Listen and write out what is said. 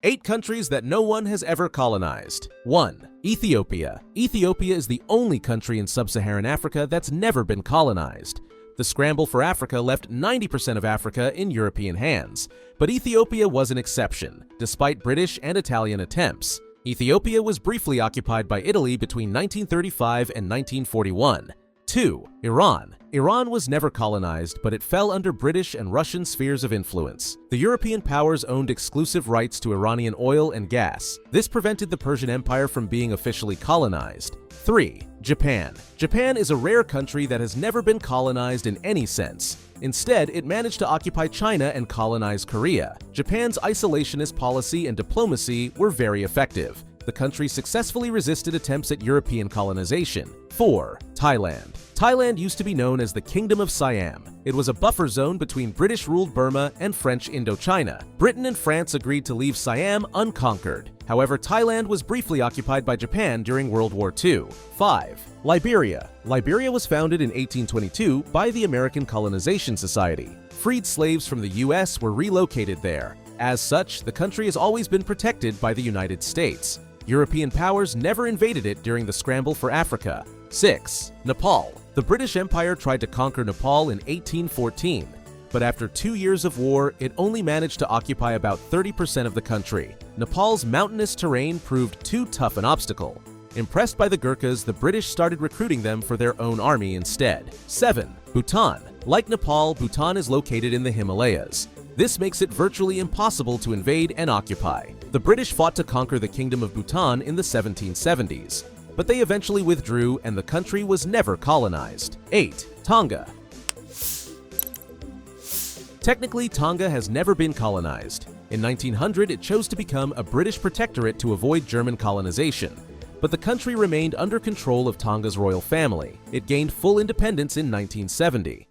8 countries that no one has ever colonized. 1. Ethiopia. Ethiopia is the only country in sub-Saharan Africa that's never been colonized. The scramble for Africa left 90% of Africa in European hands, but Ethiopia was an exception, despite British and Italian attempts. Ethiopia was briefly occupied by Italy between 1935 and 1941. 2. Iran. Iran was never colonized, but it fell under British and Russian spheres of influence. The European powers owned exclusive rights to Iranian oil and gas. This prevented the Persian Empire from being officially colonized. 3. Japan. Japan is a rare country that has never been colonized in any sense. Instead, it managed to occupy China and colonize Korea. Japan's isolationist policy and diplomacy were very effective. The country successfully resisted attempts at European colonization. 4. Thailand. Thailand used to be known as the Kingdom of Siam. It was a buffer zone between British-ruled Burma and French Indochina. Britain and France agreed to leave Siam unconquered. However, Thailand was briefly occupied by Japan during World War II. 5. Liberia. Liberia was founded in 1822 by the American Colonization Society. Freed slaves from the U.S. were relocated there. As such, the country has always been protected by the United States. European powers never invaded it during the scramble for Africa. 6. Nepal. The British Empire tried to conquer Nepal in 1814, but after 2 years of war, it only managed to occupy about 30% of the country. Nepal's mountainous terrain proved too tough an obstacle. Impressed by the Gurkhas, the British started recruiting them for their own army instead. 7. Bhutan. Like Nepal, Bhutan is located in the Himalayas. This makes it virtually impossible to invade and occupy. The British fought to conquer the Kingdom of Bhutan in the 1770s, but they eventually withdrew and the country was never colonized. 8. Tonga. Technically, Tonga has never been colonized. In 1900, it chose to become a British protectorate to avoid German colonization, but the country remained under control of Tonga's royal family. It gained full independence in 1970.